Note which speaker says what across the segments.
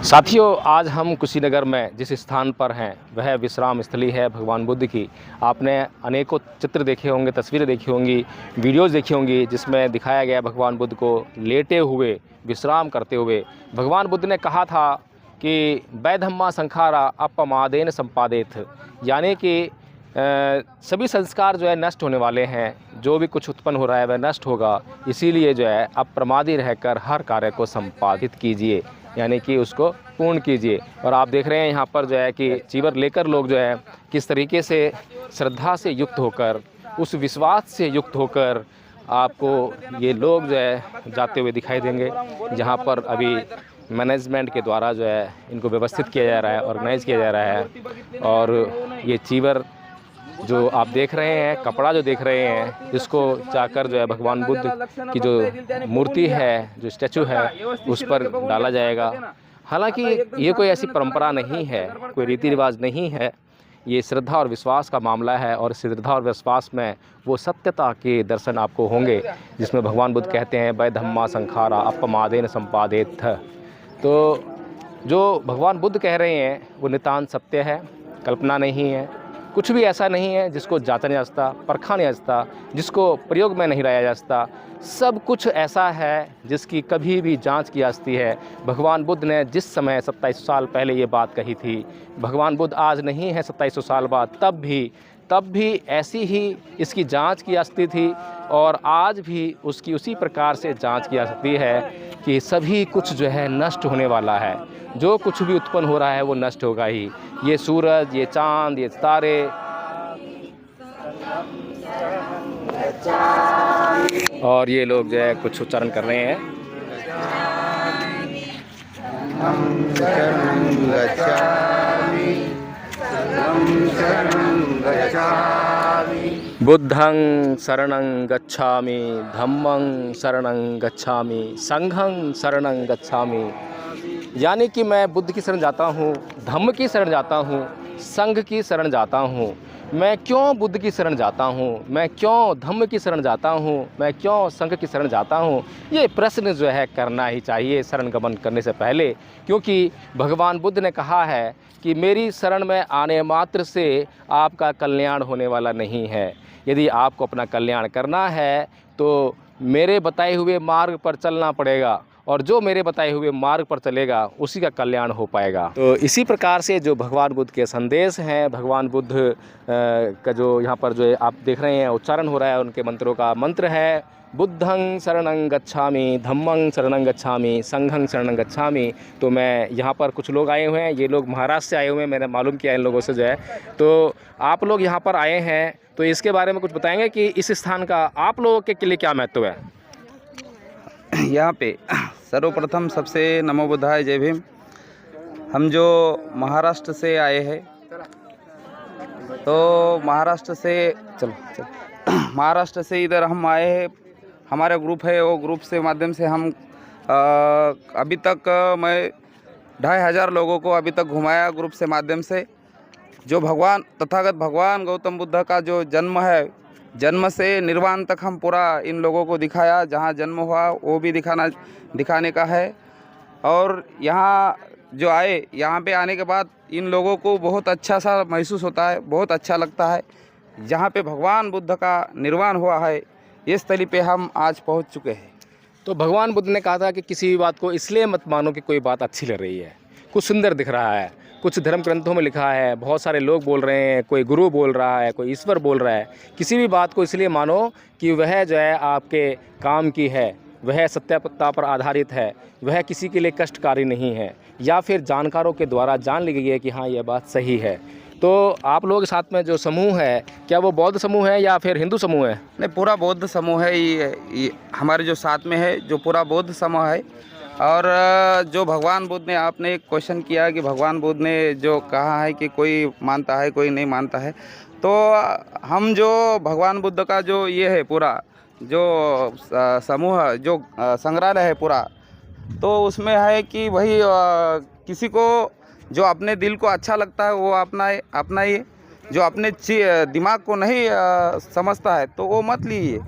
Speaker 1: साथियों, आज हम कुशीनगर में जिस स्थान पर हैं वह विश्राम स्थली है भगवान बुद्ध की। आपने अनेकों चित्र देखे होंगे, तस्वीरें देखी होंगी, वीडियोस देखी होंगी जिसमें दिखाया गया भगवान बुद्ध को लेटे हुए, विश्राम करते हुए। भगवान बुद्ध ने कहा था कि वैधम्मा संखारा अपमादेन संपादेत, यानी कि सभी संस्कार जो है नष्ट होने वाले हैं। जो भी कुछ उत्पन्न हो रहा है वह नष्ट होगा, इसीलिए जो है अप्रमादी रहकर हर कार्य को संपादित कीजिए, यानी कि उसको पूर्ण कीजिए। और आप देख रहे हैं यहाँ पर जो है कि चीवर लेकर लोग जो है किस तरीके से श्रद्धा से युक्त होकर, उस विश्वास से युक्त होकर आपको ये लोग जो है जाते हुए दिखाई देंगे। जहाँ पर अभी मैनेजमेंट के द्वारा जो है इनको व्यवस्थित किया जा रहा है, ऑर्गेनाइज़ किया जा रहा है। और ये चीवर जो आप देख रहे हैं, कपड़ा जो देख रहे हैं, इसको जाकर जो है भगवान बुद्ध की जो मूर्ति है, जो स्टैचू है, उस पर डाला जाएगा। हालांकि ये कोई ऐसी परंपरा नहीं है, कोई रीति रिवाज नहीं है, ये श्रद्धा और विश्वास का मामला है। और श्रद्धा और विश्वास में वो सत्यता के दर्शन आपको होंगे जिसमें भगवान बुद्ध कहते हैं वैधम्मा संखारा अपमादेन संपादेत। तो जो भगवान बुद्ध कह रहे हैं वो नितांत सत्य है, कल्पना नहीं है। कुछ भी ऐसा नहीं है जिसको जांचा नहीं जा सकता, परखा नहीं जा सकता, जिसको प्रयोग में नहीं लाया जा सकता। सब कुछ ऐसा है जिसकी कभी भी जांच की जा सकती है। भगवान बुद्ध ने जिस समय 2700 साल पहले ये बात कही थी, भगवान बुद्ध आज नहीं है 2700 साल बाद, तब भी ऐसी ही इसकी जांच की जा सकती थी। और आज भी उसकी उसी प्रकार से जांच की जा सकती है कि सभी कुछ जो है नष्ट होने वाला है। जो कुछ भी उत्पन्न हो रहा है वो नष्ट होगा ही। ये सूरज, ये चांद, ये तारे, और ये लोग जो है कुछ उच्चारण कर रहे हैं। बुद्धं शरणं गच्छामि, धम्मं शरणं गच्छामि, संघं शरणं गच्छामि। यानी कि मैं बुद्ध की शरण जाता हूँ, धम्म की शरण जाता हूँ, संघ की शरण जाता हूँ। मैं क्यों बुद्ध की शरण जाता हूँ, मैं क्यों धम्म की शरण जाता हूँ, मैं क्यों संघ की शरण जाता हूँ, ये प्रश्न जो है करना ही चाहिए शरण गमन करने से पहले। क्योंकि भगवान बुद्ध ने कहा है कि मेरी शरण में आने मात्र से आपका कल्याण होने वाला नहीं है। यदि आपको अपना कल्याण करना है तो मेरे बताए हुए मार्ग पर चलना पड़ेगा, और जो मेरे बताए हुए मार्ग पर चलेगा उसी का कल्याण हो पाएगा। तो इसी प्रकार से जो भगवान बुद्ध के संदेश हैं, भगवान बुद्ध का जो यहाँ पर जो आप देख रहे हैं उच्चारण हो रहा है उनके मंत्रों का, मंत्र है बुद्धं शरणं गच्छामि, धम्मं शरणं गच्छामि, संघं शरणं गच्छामि। तो मैं यहाँ पर कुछ लोग आए हुए हैं, ये लोग महाराष्ट्र से आए हुए हैं, मैंने मालूम किया इन लोगों से जो है। तो आप लोग यहाँ पर आए हैं तो इसके बारे में कुछ बताएंगे कि इस स्थान का आप लोगों के लिए क्या महत्व है?
Speaker 2: यहाँ पे सर्वप्रथम सबसे नमो बुद्धाय, जय भीम। हम जो महाराष्ट्र से आए हैं, तो महाराष्ट्र से इधर हम आए हैं। हमारा ग्रुप है, वो ग्रुप से माध्यम से हम अभी तक मैं 2500 लोगों को अभी तक घुमाया ग्रुप से माध्यम से। जो तथागत भगवान गौतम बुद्ध का जो जन्म है, जन्म से निर्वाण तक हम पूरा इन लोगों को दिखाया। जहाँ जन्म हुआ वो भी दिखाने का है। और यहाँ जो आए, यहाँ पे आने के बाद इन लोगों को बहुत अच्छा सा महसूस होता है, बहुत अच्छा लगता है। जहाँ पे भगवान बुद्ध का निर्वाण हुआ है, इस स्थली पे हम आज पहुँच चुके हैं।
Speaker 1: तो भगवान बुद्ध ने कहा था कि किसी भी बात को इसलिए मत मानो कि कोई बात अच्छी लग रही है, कुछ सुंदर दिख रहा है, कुछ धर्म ग्रंथों में लिखा है, बहुत सारे लोग बोल रहे हैं, कोई गुरु बोल रहा है, कोई ईश्वर बोल रहा है। किसी भी बात को इसलिए मानो कि वह जो है आपके काम की है, वह सत्यता पर आधारित है, वह किसी के लिए कष्टकारी नहीं है, या फिर जानकारों के द्वारा जान ली गई है कि हाँ यह बात सही है। तो आप लोगों के साथ में जो समूह है, क्या वो बौद्ध समूह है या फिर हिंदू समूह है?
Speaker 2: नहीं, पूरा बौद्ध समूह है। ये हमारे जो साथ में है जो पूरा बौद्ध समूह है। और जो भगवान बुद्ध ने, आपने एक क्वेश्चन किया कि भगवान बुद्ध ने जो कहा है कि कोई मानता है कोई नहीं मानता है, तो हम जो भगवान बुद्ध का जो ये है पूरा जो समूह, जो संग्रहालय है पूरा, तो उसमें है कि वही किसी को जो अपने दिल को अच्छा लगता है वो अपनाइए। जो अपने दिमाग को नहीं समझता है तो वो मत लीजिए।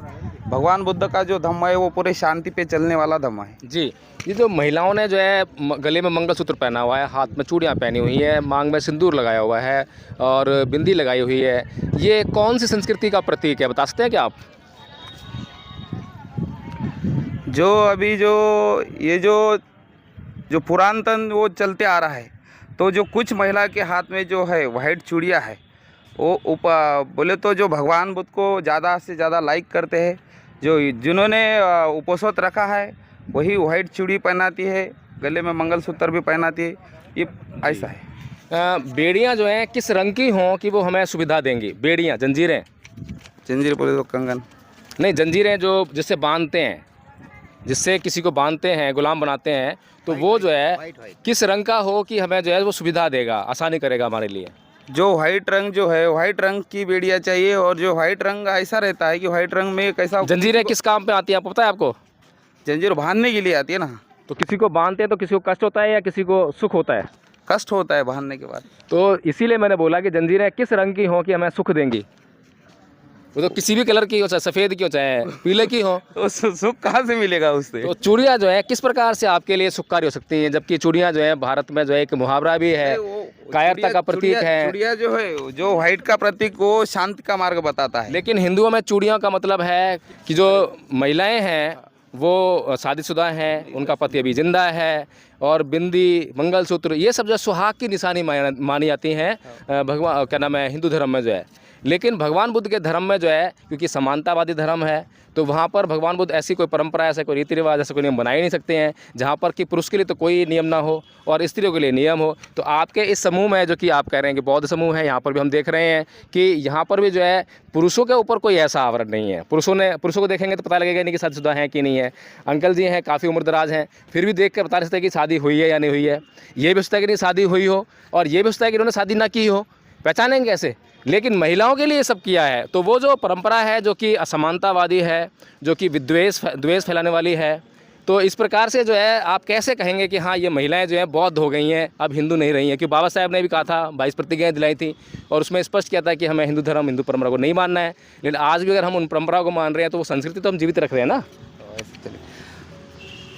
Speaker 2: भगवान बुद्ध का जो धम्म है वो पूरे शांति पे चलने वाला धम्म है।
Speaker 1: जी, ये जो महिलाओं ने जो है गले में मंगलसूत्र पहना हुआ है, हाथ में चूड़ियाँ पहनी हुई है, मांग में सिंदूर लगाया हुआ है और बिंदी लगाई हुई है, ये कौन सी संस्कृति का प्रतीक है, बता सकते हैं क्या आप?
Speaker 2: जो अभी ये जो पुरातन वो चलते आ रहा है, तो जो कुछ महिला के हाथ में जो है वाइट चूड़ियाँ है, वो बोले तो जो भगवान बुद्ध को ज़्यादा से ज़्यादा लाइक करते हैं, जिन्होंने उपवास रखा है वही वाइट चूड़ी पहनाती है, गले में मंगलसूत्र भी पहनाती है, ये ऐसा है।
Speaker 1: बेड़ियाँ जो हैं किस रंग की हों कि वो हमें सुविधा देंगी? बेड़ियाँ, जंजीरें?
Speaker 2: जंजीर बोले तो कंगन।
Speaker 1: नहीं, जंजीरें जो जिससे बांधते हैं, जिससे किसी को बांधते हैं, गुलाम बनाते हैं, तो वो जो है किस रंग का हो कि हमें जो है वो सुविधा देगा, आसानी करेगा हमारे लिए?
Speaker 2: जो वाइट रंग जो है वाइट रंग की बेड़ियाँ चाहिए, और जो वाइट रंग ऐसा रहता है कि वाइट रंग में कैसा।
Speaker 1: जंजीरें किस काम पे आती हैं आपको पता है आपको?
Speaker 2: जंजीर बांधने के लिए आती है ना।
Speaker 1: तो किसी को बांधते हैं तो किसी को कष्ट होता है या किसी को सुख होता है?
Speaker 2: कष्ट होता है बांधने के बाद।
Speaker 1: तो इसीलिए मैंने बोला कि जंजीरें किस रंग की हों कि हमें सुख देंगी। वो तो किसी भी कलर की हो, चाहे सफ़ेद की हो चाहे पीले की हो।
Speaker 2: तो सुख कहाँ से मिलेगा उससे?
Speaker 1: तो चूड़ियाँ जो है किस प्रकार से आपके लिए सुखकारी हो सकती हैं, जबकि चूड़ियाँ जो है भारत में जो है एक मुहावरा भी है, कायरता का प्रतीक है।
Speaker 2: चूड़ियाँ जो है जो वाइट का प्रतीक वो शांति का मार्ग बताता है।
Speaker 1: लेकिन हिंदुओं में चूड़ियों का मतलब है कि जो महिलाएं हैं वो शादीशुदा हैं, उनका पति अभी जिंदा है, और बिंदी, मंगलसूत्र, ये सब जो सुहाग की निशानी मानी जाती हैं भगवान क्या नाम है हिंदू धर्म में जो है। लेकिन भगवान बुद्ध के धर्म में जो है, क्योंकि समानतावादी धर्म है, तो वहाँ पर भगवान बुद्ध ऐसी कोई परंपरा, ऐसा कोई रीति रिवाज, ऐसा कोई नियम बना ही नहीं सकते हैं जहाँ पर कि पुरुष के लिए तो कोई नियम ना हो और स्त्रियों के लिए नियम हो। तो आपके इस समूह में जो कि आप कह रहे हैं कि बौद्ध समूह है, यहाँ पर भी हम देख रहे हैं कि यहाँ पर भी जो है पुरुषों के ऊपर कोई ऐसा आवरण नहीं है। पुरुषों को देखेंगे तो पता लगेगा नहीं कि शादीशुदा हैं कि नहीं है। अंकल जी हैं, काफ़ी उम्रदराज हैं, फिर भी देख कर बता सकते हैं कि शादी हुई है या नहीं हुई है। ये भी हो सकता है कि नहीं शादी हुई हो, और ये भी हो सकता है कि इन्होंने शादी ना की हो, पहचानेंगे कैसे? लेकिन महिलाओं के लिए ये सब किया है। तो वो जो परंपरा है जो कि असमानतावादी है, जो कि द्वेष फैलाने वाली है, तो इस प्रकार से जो है आप कैसे कहेंगे कि हाँ ये महिलाएं जो हैं बौद्ध हो गई हैं, अब हिंदू नहीं रही हैं? क्योंकि बाबा साहब ने भी कहा था, 22 प्रतिज्ञाएं दिलाई थी और उसमें स्पष्ट किया था कि हमें हिंदू धर्म, हिंदू परंपरा को नहीं मानना है। लेकिन आज भी अगर हम उन परंपराओं को मान रहे हैं तो वो संस्कृति तो हम जीवित रख रहे हैं ना।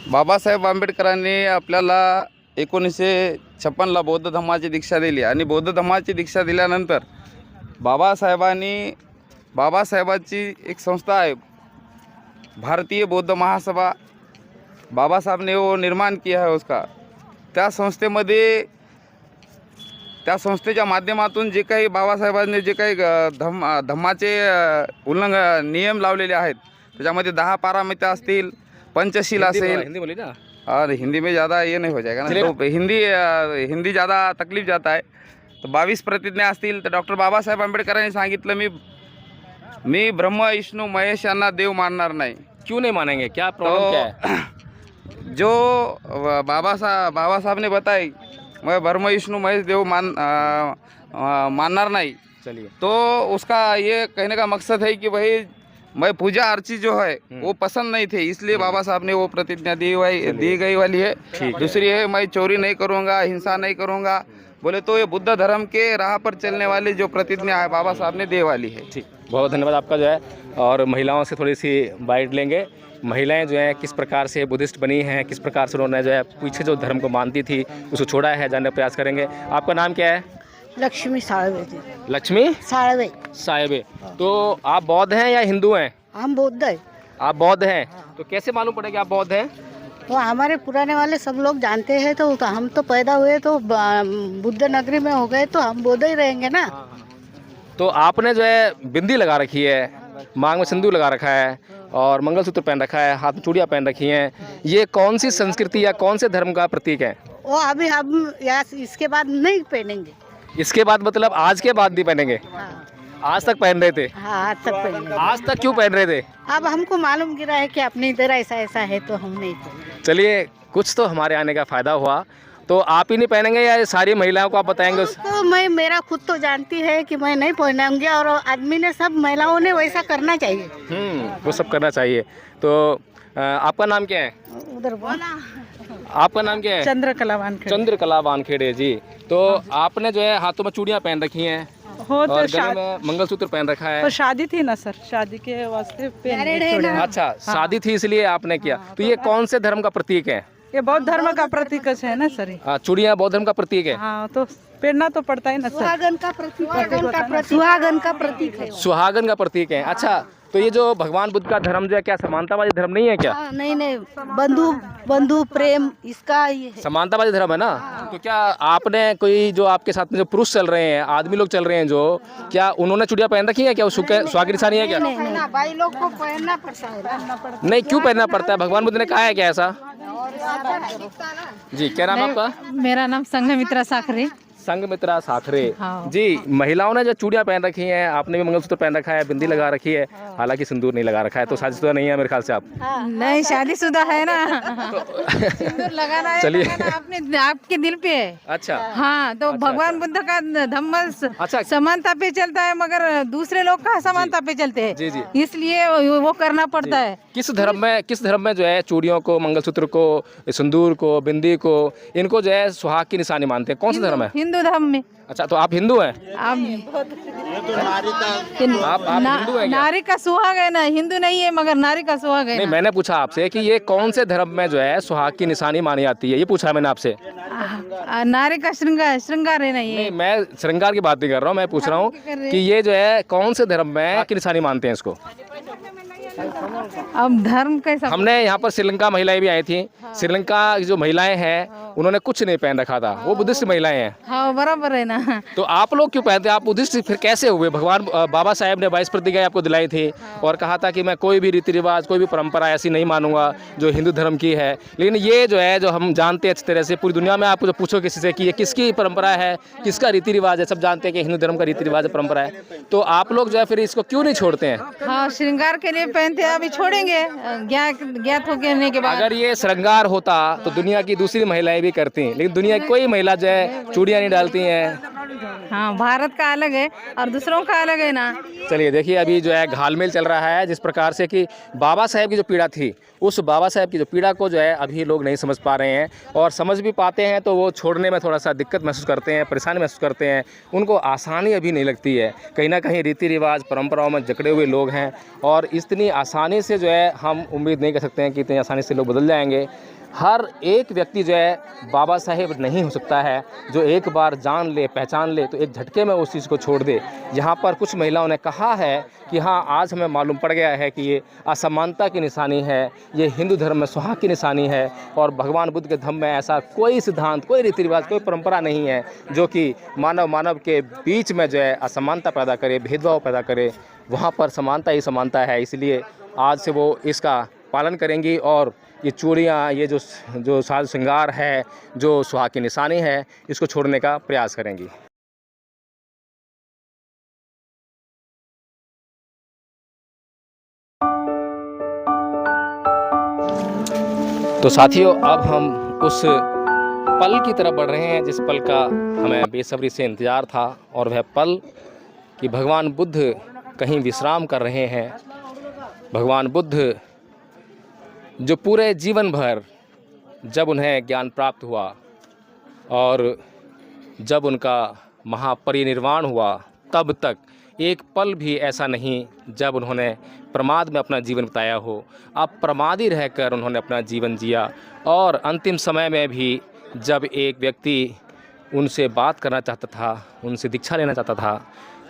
Speaker 2: बाबासाहेब आंबेडकरांनी आपल्याला 1956ला बौद्ध धम्माची दीक्षा दिली, आणि बौद्ध धम्माची दीक्षा दिल्यानंतर बाबासाहेबाची एक संस्था आहे भारतीय बौद्ध महासभा, बाबा साहब ने वो निर्माण किया है उसका। त्या संस्थेच्या माध्यमातून जे काही बाबासाहेबांनी जे काही धम्माचे नियम लावलेले आहेत, त्याच्यामध्ये 10 पारामिता असतील, पंचशील असेल।
Speaker 1: हिंदी बोली ना।
Speaker 2: और हिंदी में ज़्यादा ये नहीं हो जाएगा ना, तो हिंदी ज़्यादा तकलीफ जाता है। तो 22 प्रतिज्ञा असतील तर डॉक्टर बाबासाहेब आंबेडकरांनी सांगितलं, मी ब्रह्म विष्णू महेश यांना देव मानणार नाही।
Speaker 1: क्यों नहीं मानेंगे, क्या प्रॉब्लम क्या है?
Speaker 2: जो बाबा साहब ने बताई, मैं ब्रह्म विष्णु महेश देव मानणार नहीं।
Speaker 1: चलिए,
Speaker 2: तो उसका ये कहने का मकसद है कि भाई मैं पूजा अर्ची जो है वो पसंद नहीं थे, इसलिए बाबा साहब ने वो प्रतिज्ञा दी गई वाली है। दूसरी है मैं चोरी नहीं करूँगा, हिंसा नहीं करूँगा, बोले तो ये बुद्ध धर्म के राह पर चलने वाली जो प्रतिज्ञा है बाबा साहब ने दे वाली है।
Speaker 1: ठीक, बहुत धन्यवाद आपका जो है। और महिलाओं से थोड़ी सी बाइट लेंगे। महिलाएं जो है किस प्रकार से बुद्धिस्ट बनी हैं, किस प्रकार से उन्होंने जो है पीछे जो धर्म को मानती थी उसको छोड़ा है, जानने का प्रयास करेंगे। आपका नाम क्या है?
Speaker 3: लक्ष्मी साळवे जी।
Speaker 1: लक्ष्मी
Speaker 3: साळवे।
Speaker 1: साहेबे। तो आप बौद्ध हैं या हिंदू हैं?
Speaker 3: हम बौद्ध है।
Speaker 1: आप बौद्ध हैं, तो कैसे मालूम पड़ेगा आप बौद्ध हैं?
Speaker 3: वो हमारे पुराने वाले सब लोग जानते हैं, तो हम तो पैदा हुए तो बुद्ध नगरी में हो गए, तो हम बौद्ध ही रहेंगे ना।
Speaker 1: तो आपने जो है बिंदी लगा रखी है, मांग में सिंदूर लगा रखा है और मंगलसूत्र पहन रखा है, हाथ में चूड़ियाँ पहन रखी हैं, ये कौन सी संस्कृति या कौन से धर्म का प्रतीक है?
Speaker 3: वो अभी हम इसके बाद नहीं पहनेंगे।
Speaker 1: इसके बाद मतलब आज के बाद नहीं पहनेंगे?
Speaker 3: हाँ,
Speaker 1: आज तक पहन रहे थे?
Speaker 3: हाँ आज तक पहनेंगे।
Speaker 1: आज तक क्यों पहन रहे थे?
Speaker 3: अब हमको मालूम गिरा है कि अपनी इधर ऐसा ऐसा है, तो हम नहीं पहनेंगे।
Speaker 1: चलिए, कुछ तो हमारे आने का फ़ायदा हुआ। तो आप ही नहीं पहनेंगे या ये सारी महिलाओं को आप बताएंगे?
Speaker 3: तो मैं मेरा खुद तो जानती है कि मैं नहीं पहनूंगी, और आदमी ने सब महिलाओं ने वैसा करना चाहिए।
Speaker 1: वो सब करना चाहिए। तो आपका नाम क्या है?
Speaker 3: उधर बोला।
Speaker 1: आपका नाम क्या है?
Speaker 3: चंद्रकला वानखेड़े।
Speaker 1: चंद्रकला वानखेड़े जी। तो आपने जो है हाथों में चूड़ियाँ पहन रखी हैं
Speaker 4: हो
Speaker 1: और
Speaker 4: तो
Speaker 1: गले में मंगलसूत्र पहन रखा है।
Speaker 4: तो शादी थी ना सर, शादी के वास्ते पहन के छोड़े हैं।
Speaker 1: अच्छा, शादी थी इसलिए आपने किया। तो ये कौन से धर्म का प्रतीक है?
Speaker 4: ये बौद्ध धर्म का प्रतीक है ना सर ये।
Speaker 1: चूड़ियाँ बौद्ध धर्म का प्रतीक है।
Speaker 4: हाँ तो पहनना तो पड़ता है ना सर।
Speaker 3: सुहागन का प्रतीक है।
Speaker 1: सुहागन का प्रतीक है। अच्छा, तो ये जो भगवान बुद्ध का धर्म जो है, क्या समानतावादी धर्म नहीं है क्या?
Speaker 3: नहीं नहीं, बंधु प्रेम इसका ये है।
Speaker 1: समानतावादी धर्म है ना। तो क्या आपने कोई जो आपके साथ में जो पुरुष चल रहे हैं, आदमी लोग चल रहे हैं जो, क्या उन्होंने चूड़ियाँ पहन रखी है क्या? सुहाग की निशानी है क्या?
Speaker 3: भाई लोग को पहनना पड़ता है।
Speaker 1: नहीं, क्यों पहनना पड़ता है? भगवान बुद्ध ने कहा है क्या ऐसा? जी, क्या नाम है आपका?
Speaker 5: मेरा नाम संघमित्रा साखरे।
Speaker 1: संघमित्रा साखरे।
Speaker 5: हाँ।
Speaker 1: जी, महिलाओं ने जो चूड़ियाँ पहन रखी हैं, आपने भी मंगलसूत्र पहन रखा है, बिंदी लगा रखी है, हालांकि सिंदूर नहीं लगा रखा है, तो शादीशुदा नहीं है मेरे ख्याल से आप।
Speaker 5: नहीं, शादीशुदा है ना। सिंदूर लगाना है,
Speaker 1: चलिए।
Speaker 5: लगाना अपने आपके दिल पे है।
Speaker 1: अच्छा।
Speaker 5: हाँ, तो भगवान बुद्ध का धम्म
Speaker 1: अच्छा।
Speaker 5: समानता पे चलता है, मगर दूसरे लोग का समानता पे चलते हैं।
Speaker 1: जी, जी।
Speaker 5: इसलिए वो करना पड़ता है।
Speaker 1: किस धर्म में जो है चूड़ियों को, मंगलसूत्र को, सिंदूर को, बिंदी को, इनको जो है सुहाग की निशानी मानते हैं? कौन सा धर्म है?
Speaker 5: हिंदू धर्म में।
Speaker 1: अच्छा, तो आप हिंदू हैं?
Speaker 5: आप
Speaker 1: हिंदू हैं क्या?
Speaker 5: नारी का सुहाग है ना, हिंदू नहीं है मगर नारी का सुहाग है
Speaker 1: नहीं,
Speaker 5: ना।
Speaker 1: मैंने पूछा आपसे कि ये कौन से धर्म में जो है सुहाग की निशानी मानी जाती है, ये पूछा मैंने आपसे।
Speaker 5: नारी का श्रृंगार है ना ये।
Speaker 1: नहीं, मैं श्रृंगार की बात नहीं कर रहा हूँ, मैं पूछ रहा हूँ कि ये जो है कौन से धर्म में की निशानी मानते हैं इसको?
Speaker 5: अब धर्म कैसा?
Speaker 1: हमने यहाँ पर श्रीलंका महिलाएं भी आई थी। श्रीलंका की जो महिलाएं हैं उन्होंने कुछ नहीं पहन रखा था, वो बुद्धिस्ट महिलाएं हैं।
Speaker 5: हाँ, बराबर है ना।
Speaker 1: तो आप लोग क्यों पहनते हैं? आप बुद्धिस्ट फिर कैसे हुए? भगवान बाबा साहेब ने 22 प्रतिज्ञा आपको दिलाई थी और कहा था कि मैं कोई भी रीति रिवाज, कोई भी परंपरा ऐसी नहीं मानूंगा जो हिंदू धर्म की है। लेकिन ये जो है, जो हम जानते हैं अच्छी तरह से, पूरी दुनिया में आप जो पूछो किसी से कि ये किसकी परंपरा है, किसका रीति रिवाज है, सब जानते हैं कि हिंदू धर्म का रीति रिवाज परंपरा है। तो आप लोग जो है फिर इसको क्यों नहीं छोड़ते हैं?
Speaker 5: हाँ, श्रृंगार के लिए पहनते हैं, अभी छोड़ेंगे ज्ञात होने के बाद।
Speaker 1: अगर ये श्रृंगार होता तो दुनिया की दूसरी महिलाएं भी करती, लेकिन दुनिया की कोई महिला जो है चूड़ियाँ नहीं डालती हैं।
Speaker 5: हाँ, भारत का अलग है और दूसरों का अलग है ना।
Speaker 1: चलिए देखिए, अभी जो है घालमेल चल रहा है, जिस प्रकार से कि बाबा साहेब की जो पीड़ा थी, उस बाबा साहेब की जो पीड़ा को जो है अभी लोग नहीं समझ पा रहे हैं, और समझ भी पाते हैं तो वो छोड़ने में थोड़ा सा दिक्कत महसूस करते हैं, परेशानी महसूस करते हैं, उनको आसानी अभी नहीं लगती है। कहीं ना कहीं रीति रिवाज, परंपराओं में जकड़े हुए लोग हैं, और इतनी आसानी से जो है हम उम्मीद नहीं कर सकते हैं कि इतनी आसानी से लोग बदल जाएंगे। हर एक व्यक्ति जो है बाबा साहेब नहीं हो सकता है, जो एक बार जान ले, पहचान ले, तो एक झटके में उस चीज़ को छोड़ दे। यहाँ पर कुछ महिलाओं ने कहा है कि हाँ, आज हमें मालूम पड़ गया है कि ये असमानता की निशानी है, ये हिंदू धर्म में सुहाग की निशानी है, और भगवान बुद्ध के धर्म में ऐसा कोई सिद्धांत, कोई रीति रिवाज, कोई परंपरा नहीं है जो कि मानव के बीच में जो है असमानता पैदा करे, भेदभाव पैदा करे। वहाँ पर समानता ही समानता है, इसलिए आज से वो इसका पालन करेंगी, और ये चूड़ियाँ, ये जो साज श्रृंगार है, जो सुहाग की निशानी है, इसको छोड़ने का प्रयास करेंगी। तो साथियों, अब हम उस पल की तरफ बढ़ रहे हैं जिस पल का हमें बेसब्री से इंतज़ार था, और वह पल कि भगवान बुद्ध कहीं विश्राम कर रहे हैं। भगवान बुद्ध जो पूरे जीवन भर, जब उन्हें ज्ञान प्राप्त हुआ और जब उनका महापरिनिर्वाण हुआ, तब तक एक पल भी ऐसा नहीं जब उन्होंने प्रमाद में अपना जीवन बिताया हो। अब प्रमादी रहकर उन्होंने अपना जीवन जिया, और अंतिम समय में भी जब एक व्यक्ति उनसे बात करना चाहता था, उनसे दीक्षा लेना चाहता था,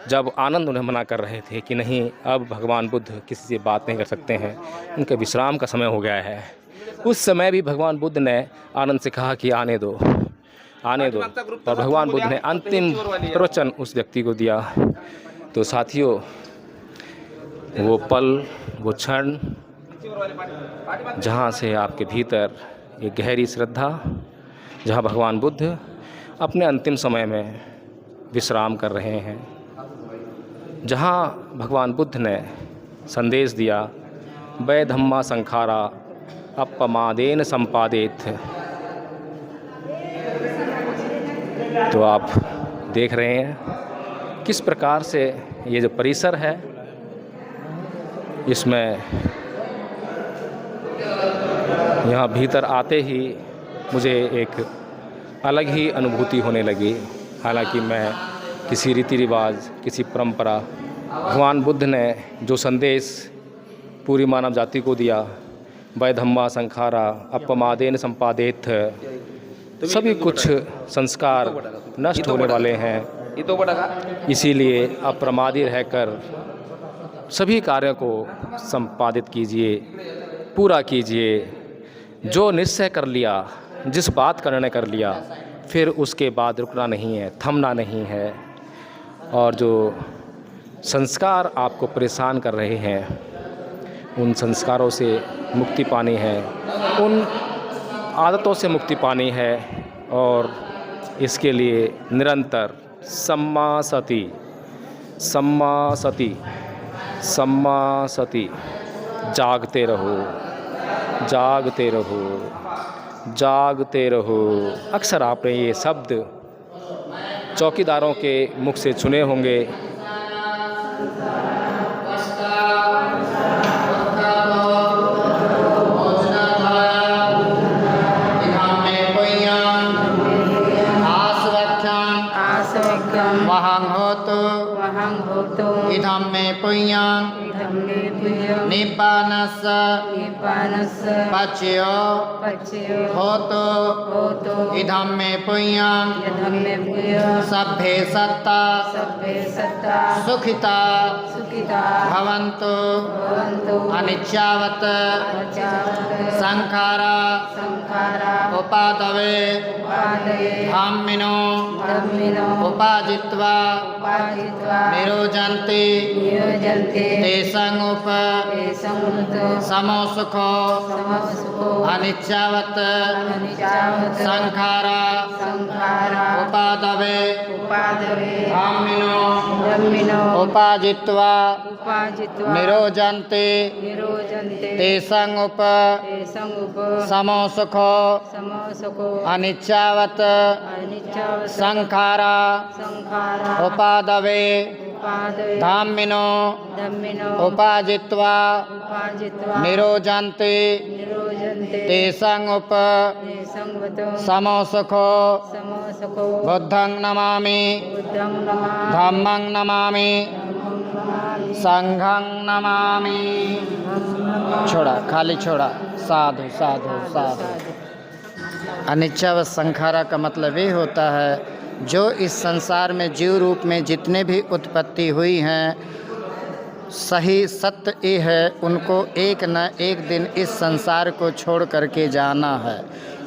Speaker 1: जब आनंद उन्हें मना कर रहे थे कि नहीं, अब भगवान बुद्ध किसी से बात नहीं कर सकते हैं, उनके विश्राम का समय हो गया है, उस समय भी भगवान बुद्ध ने आनंद से कहा कि आने दो, आने दो, और भगवान बुद्ध ने अंतिम प्रवचन उस व्यक्ति को दिया। तो साथियों, वो पल, वो क्षण जहाँ से आपके भीतर एक गहरी श्रद्धा, जहाँ भगवान बुद्ध अपने अंतिम समय में विश्राम कर रहे हैं, जहाँ भगवान बुद्ध ने संदेश दिया, वै धम्मा संखारा अपमादेन संपादित। तो आप देख रहे हैं किस प्रकार से ये जो परिसर है, इसमें यहाँ भीतर आते ही मुझे एक अलग ही अनुभूति होने लगी। हालांकि मैं किसी रीति रिवाज, किसी परंपरा। भगवान बुद्ध ने जो संदेश पूरी मानव जाति को दिया, वै धम्मा संखारा अपमादेन संपादेत, सभी कुछ संस्कार नष्ट होने वाले हैं। इसीलिए अप्रमादी रहकर सभी कार्यों को संपादित कीजिए, पूरा कीजिए। जो निश्चय कर लिया, जिस बात का निर्णय कर लिया, फिर उसके बाद रुकना नहीं है, थमना नहीं है। और जो संस्कार आपको परेशान कर रहे हैं, उन संस्कारों से मुक्ति पानी है, उन आदतों से मुक्ति पानी है। और इसके लिए निरंतर सम्मा सती, सम्मा सती, सम्मा सती, जागते रहो, जागते रहो, जागते रहो। अक्सर आपने ये शब्द चौकीदारों के मुख से सुने होंगे।
Speaker 6: इधम में पुण्यं निब्बानस्स पच्यो होतो इधम में पुण्यं सभ्ये सत्ता सुखिता भवन्तु अनिच्चावत् संखारा उपादवे धम्मिनो उपाजित्वा निरोजन्ति तेषां उप समोसुखो अनिच्चावत् संखारा उपादवे धम्मिनो उपाजित्वा निरोजन्ति तेषां उप समोसुखो अनिच्चावत् संखारा उपादवे धम्मिनो उपाजित्वा निरोजन्ति तेषां उप समोसुखो बुद्धं नमामि धम्मं नमामि संघं नमामि। छोड़ा, खाली छोड़ा। साधु साधु साधु। अनिच्छा व संखारा का मतलब ये होता है, जो इस संसार में जीव रूप में जितने भी उत्पत्ति हुई हैं, सही सत्य ये है, उनको एक न एक दिन इस संसार को छोड़ करके जाना है।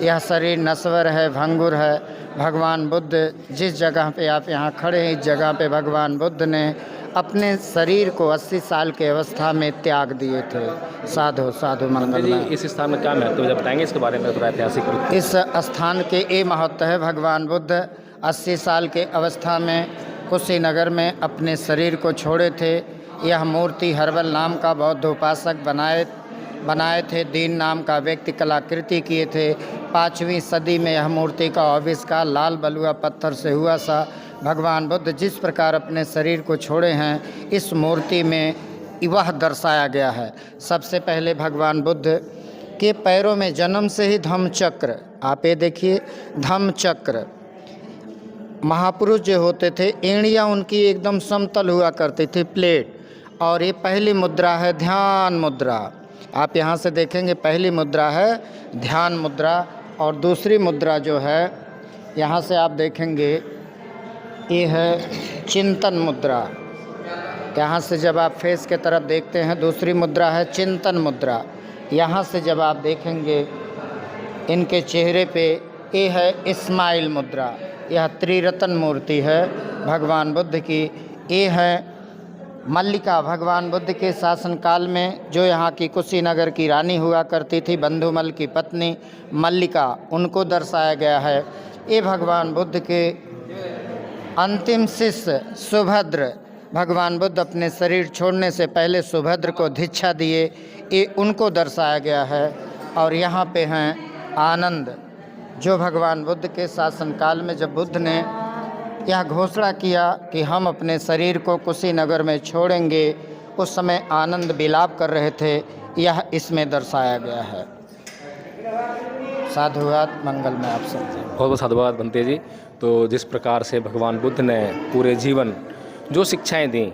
Speaker 6: यह शरीर नश्वर है, भंगुर है। भगवान बुद्ध जिस जगह पे आप यहाँ खड़े हैं, इस जगह पे भगवान बुद्ध ने अपने शरीर को 80 साल के अवस्था में त्याग दिए थे। साधु साधु मंगलमय।
Speaker 1: इस स्थान में क्या महत्व है, बताएंगे इसके बारे में? थोड़ा ऐतिहासिक।
Speaker 6: इस स्थान के ये महत्व है, भगवान बुद्ध 80 साल के अवस्था में कुशीनगर में अपने शरीर को छोड़े थे। यह मूर्ति हर्बल नाम का बौद्ध उपासक बनाए थे। दीन नाम का व्यक्ति कलाकृति किए थे। 5वीं सदी में यह मूर्ति का आविष्कार लाल बलुआ पत्थर से हुआ सा। भगवान बुद्ध जिस प्रकार अपने शरीर को छोड़े हैं, इस मूर्ति में वह दर्शाया गया है। सबसे पहले भगवान बुद्ध के पैरों में जन्म से ही धम्म चक्र, आप ये देखिए, धम्म चक्र। महापुरुष जो होते थे, एड़ियाँ उनकी एकदम समतल हुआ करती थी, प्लेट। और ये पहली मुद्रा है ध्यान मुद्रा। आप यहाँ से देखेंगे, पहली मुद्रा है ध्यान मुद्रा। और दूसरी मुद्रा जो है, यहाँ से आप देखेंगे, ये है चिंतन मुद्रा। यहाँ से जब आप फेस के तरफ देखते हैं, दूसरी मुद्रा है चिंतन मुद्रा। यहाँ से जब आप देखेंगे इनके चेहरे पे, ये है स्माइल मुद्रा। यह त्रिरत्न मूर्ति है भगवान बुद्ध की। ये है मल्लिका। भगवान बुद्ध के शासनकाल में जो यहाँ की कुशीनगर की रानी हुआ करती थी, बंधुमल की पत्नी मल्लिका, उनको दर्शाया गया है। ये भगवान बुद्ध के अंतिम शिष्य सुभद्र, भगवान बुद्ध अपने शरीर छोड़ने से पहले सुभद्र को दीक्षा दिए, ये उनको दर्शाया गया है। और यहाँ पे हैं आनंद, जो भगवान बुद्ध के शासनकाल में जब बुद्ध ने यह घोषणा किया कि हम अपने शरीर को कुशीनगर में छोड़ेंगे, उस समय आनंद विलाप कर रहे थे। यह इसमें दर्शाया गया है। साधुवाद, मंगल में आप सब।
Speaker 1: बहुत बहुत साधुवाद बनते जी। तो जिस प्रकार से भगवान बुद्ध ने पूरे जीवन जो शिक्षाएं दी,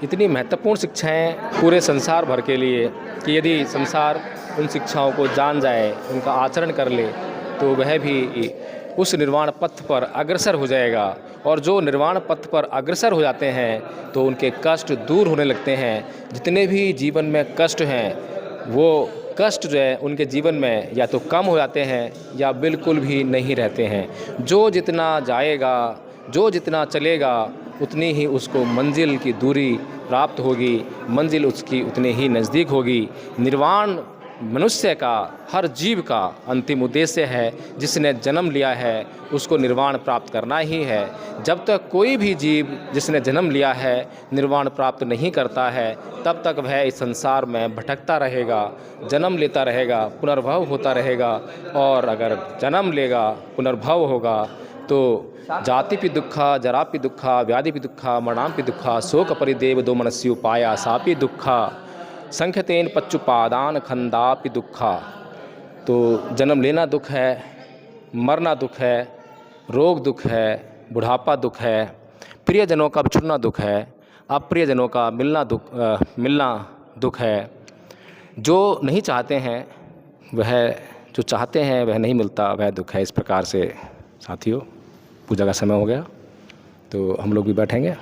Speaker 1: इतनी महत्वपूर्ण शिक्षाएं पूरे संसार भर के लिए कि यदि संसार उन शिक्षाओं को जान जाए, उनका आचरण कर ले, तो वह भी उस निर्वाण पथ पर अग्रसर हो जाएगा। और जो निर्वाण पथ पर अग्रसर हो जाते हैं तो उनके कष्ट दूर होने लगते हैं। जितने भी जीवन में कष्ट हैं, वो कष्ट जो है उनके जीवन में या तो कम हो जाते हैं या बिल्कुल भी नहीं रहते हैं। जो जितना जाएगा, जो जितना चलेगा, उतनी ही उसको मंजिल की दूरी प्राप्त होगी, मंजिल उसकी उतनी ही नज़दीक होगी। निर्वाण मनुष्य का, हर जीव का अंतिम उद्देश्य है। जिसने जन्म लिया है उसको निर्वाण प्राप्त करना ही है। जब तक कोई भी जीव जिसने जन्म लिया है निर्वाण प्राप्त नहीं करता है, तब तक वह इस संसार में भटकता रहेगा, जन्म लेता रहेगा, पुनर्भव होता रहेगा। और अगर जन्म लेगा, पुनर्भव होगा, तो जातिपि दुःखा, जरापि दुःखा, व्याधिपि दुःखा, मरणापि दुःखा, शोक परिदेव दो मनस्यु पाया सापि दुःखा, संख्यतेन पच्चुपादान खंदापि दुःखा। तो जन्म लेना दुख है, मरना दुख है, रोग दुख है, बुढ़ापा दुख है, प्रियजनों का बिछुड़ना दुख है, अप्रियजनों का मिलना दुख है। जो नहीं चाहते हैं वह, जो चाहते हैं वह नहीं मिलता, वह दुख है। इस प्रकार से साथियों, पूजा का समय हो गया तो हम लोग भी बैठेंगे।